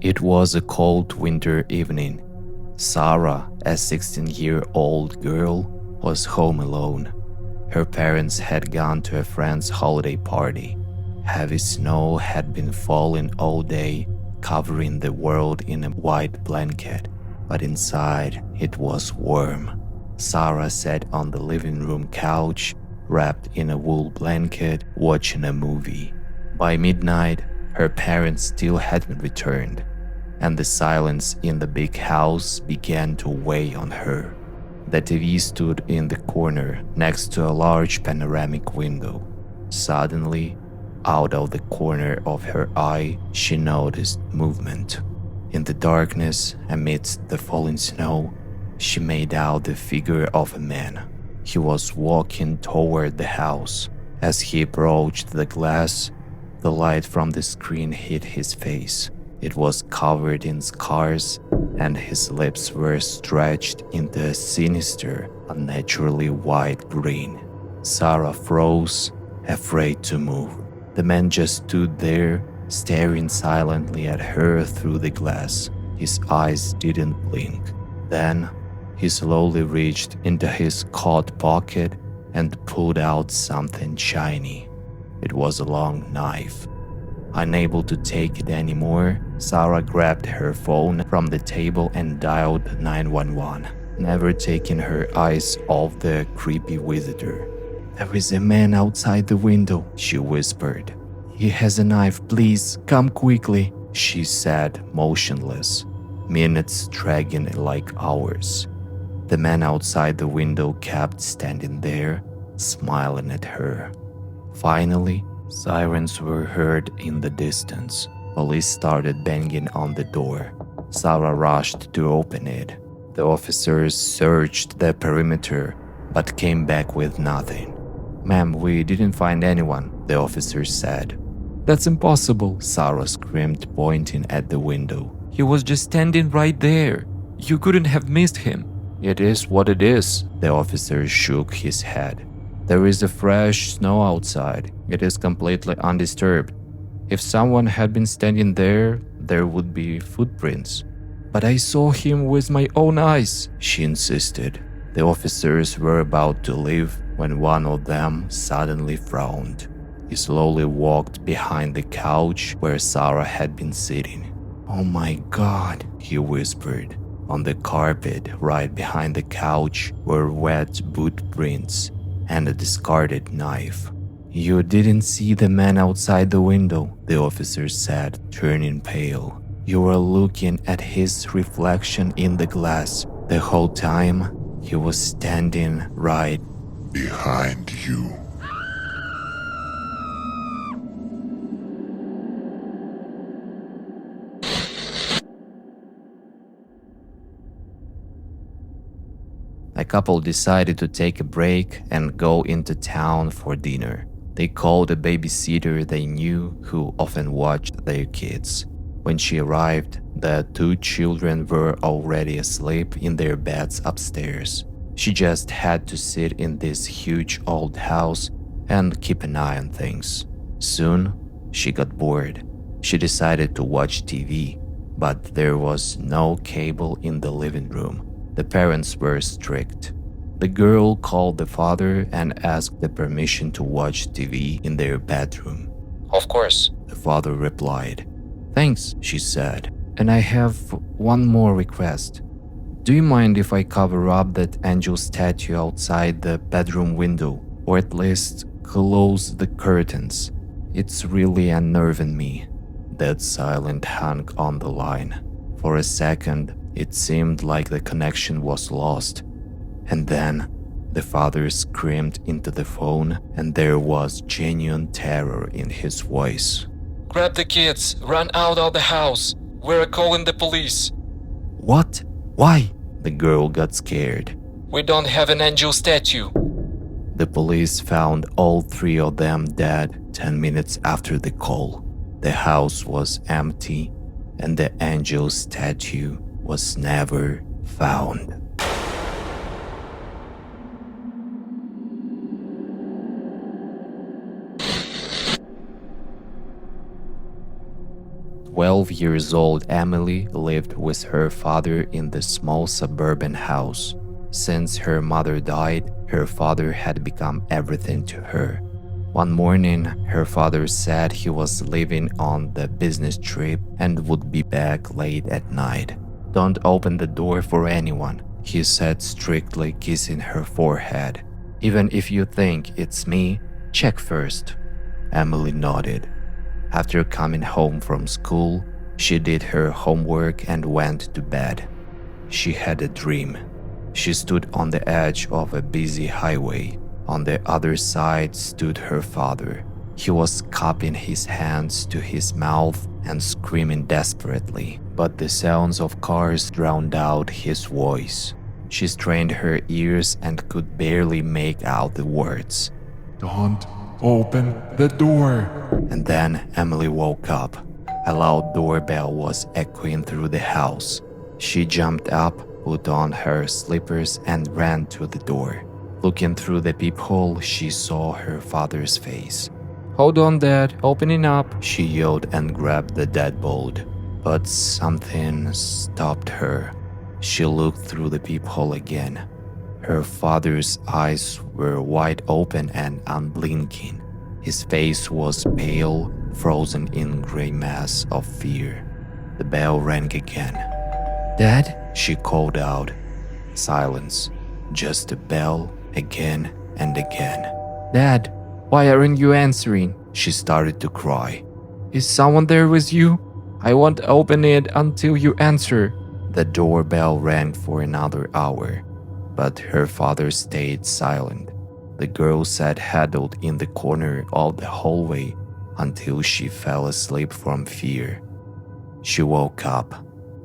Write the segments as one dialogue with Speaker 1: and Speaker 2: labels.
Speaker 1: It was a cold winter evening. Sarah, a 16-year-old girl, was home alone. Her parents had gone to a friend's holiday party. Heavy snow had been falling all day, covering the world in a white blanket, but inside it was warm. Sarah sat on the living room couch, wrapped in a wool blanket, watching a movie. By midnight, her parents still hadn't returned, and the silence in the big house began to weigh on her. The TV stood in the corner next to a large panoramic window. Suddenly, out of the corner of her eye, she noticed movement. In the darkness, amidst the falling snow, she made out the figure of a man. He was walking toward the house. As he approached the glass, the light from the screen hit his face. It was covered in scars, and his lips were stretched into a sinister, unnaturally white grin. Sarah froze, afraid to move. The man just stood there, staring silently at her through the glass. His eyes didn't blink. Then, he slowly reached into his coat pocket and pulled out something shiny. It was a long knife. Unable to take it anymore, Sarah grabbed her phone from the table and dialed 911, never taking her eyes off the creepy visitor. "There is a man outside the window," she whispered. "He has a knife. Please, come quickly," she said, motionless, minutes dragging like hours. The man outside the window kept standing there, smiling at her. Finally, sirens were heard in the distance. Police started banging on the door. Sarah rushed to open it. The officers searched the perimeter, but came back with nothing. "Ma'am, we didn't find anyone," the officer said. "That's impossible," Sarah screamed, pointing at the window. "He was just standing right there. You couldn't have missed him." "It is what it is," the officer shook his head. "There is a fresh snow outside. It is completely undisturbed. If someone had been standing there, there would be footprints." "But I saw him with my own eyes," she insisted. The officers were about to leave when one of them suddenly frowned. He slowly walked behind the couch where Sarah had been sitting. "Oh my God," he whispered. On the carpet right behind the couch were wet boot prints and a discarded knife. "You didn't see the man outside the window," the officer said, turning pale. "You were looking at his reflection in the glass. The whole time, he was standing right
Speaker 2: behind you."
Speaker 1: The couple decided to take a break and go into town for dinner. They called a babysitter they knew who often watched their kids. When she arrived, the two children were already asleep in their beds upstairs. She just had to sit in this huge old house and keep an eye on things. Soon, she got bored. She decided to watch TV, but there was no cable in the living room. The parents were strict. The girl called the father and asked the permission to watch TV in their bedroom. "Of course," the father replied. "Thanks," she said. "And I have one more request. Do you mind if I cover up that angel statue outside the bedroom window, or at least close the curtains? It's really unnerving me." That silence hung on the line. For a second, it seemed like the connection was lost. And then, the father screamed into the phone, and there was genuine terror in his voice. "Grab the kids, run out of the house. We're calling the police." "What? Why?" The girl got scared. "We don't have an angel statue." The police found all three of them dead 10 minutes after the call. The house was empty, and the angel statue was never found. 12 years old Emily lived with her father in the small suburban house. Since her mother died, her father had become everything to her. One morning, her father said he was leaving on the business trip and would be back late at night. "Don't open the door for anyone," he said, strictly kissing her forehead. "Even if you think it's me, check first." Emily nodded. After coming home from school, she did her homework and went to bed. She had a dream. She stood on the edge of a busy highway. On the other side stood her father. He was cupping his hands to his mouth and screaming desperately, but the sounds of cars drowned out his voice. She strained her ears and could barely make out the words.
Speaker 2: Don't open the door.
Speaker 1: And then Emily woke up. A loud doorbell was echoing through the house. She jumped up, put on her slippers, and ran to the door. Looking through the peephole, she saw her father's face. "Hold on, Dad, opening up," she yelled and grabbed the deadbolt. But something stopped her. She looked through the peephole again. Her father's eyes were wide open and unblinking. His face was pale, frozen in gray mass of fear. The bell rang again. "Dad?" she called out. Silence. Just a bell, again and again. "Dad, why aren't you answering?" She started to cry. "Is someone there with you? I won't open it until you answer." The doorbell rang for another hour, but her father stayed silent. The girl sat huddled in the corner of the hallway until she fell asleep from fear. She woke up.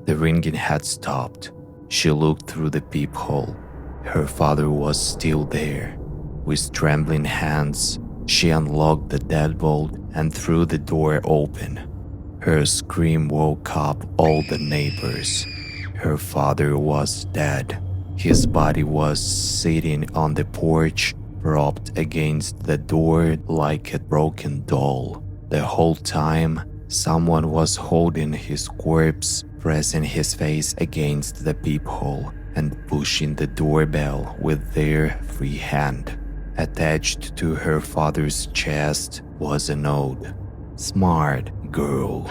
Speaker 1: The ringing had stopped. She looked through the peephole. Her father was still there. With trembling hands, she unlocked the deadbolt and threw the door open. Her scream woke up all the neighbors. Her father was dead. His body was sitting on the porch, propped against the door like a broken doll. The whole time, someone was holding his corpse, pressing his face against the peephole and pushing the doorbell with their free hand. Attached to her father's chest was a note. "Smart girl."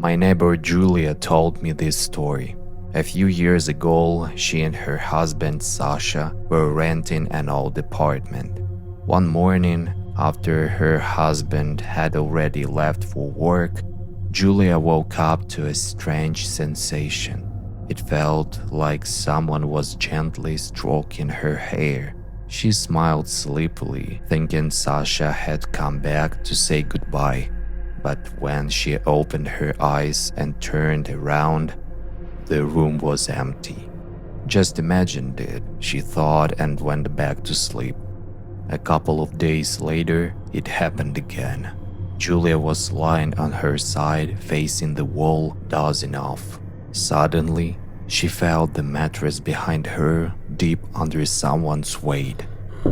Speaker 1: My neighbor Julia told me this story. A few years ago, she and her husband Sasha were renting an old apartment. One morning, after her husband had already left for work, Julia woke up to a strange sensation. It felt like someone was gently stroking her hair. She smiled sleepily, thinking Sasha had come back to say goodbye. But when she opened her eyes and turned around, the room was empty. Just imagined it, she thought, and went back to sleep. A couple of days later, it happened again. Julia was lying on her side, facing the wall, dozing off. Suddenly, she felt the mattress behind her, deep under someone's weight.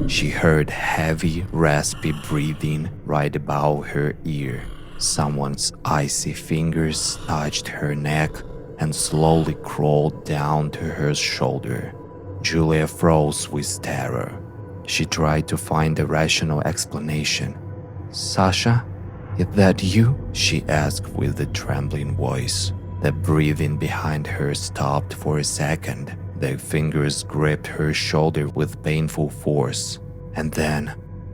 Speaker 1: She heard heavy, raspy breathing right above her ear. Someone's icy fingers touched her neck and slowly crawled down to her shoulder. Julia froze with terror. She tried to find a rational explanation. "Sasha, is that you?" she asked with a trembling voice. The breathing behind her stopped for a second. The fingers gripped her shoulder with painful force. And then,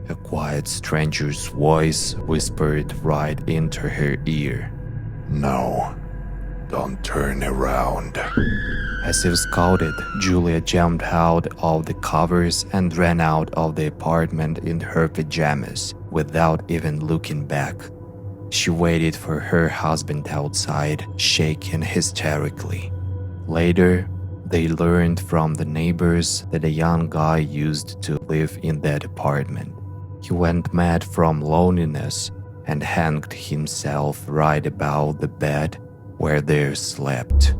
Speaker 1: a quiet stranger's voice whispered right into her ear.
Speaker 2: No, don't turn around.
Speaker 1: As if scalded, Julia jumped out of the covers and ran out of the apartment in her pajamas without even looking back. She waited for her husband outside, shaking hysterically. Later, they learned from the neighbors that a young guy used to live in that apartment. He went mad from loneliness and hanged himself right above the bed where they slept.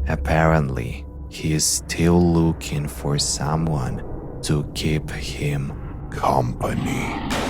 Speaker 1: Apparently, He is still looking for someone to keep him
Speaker 2: company.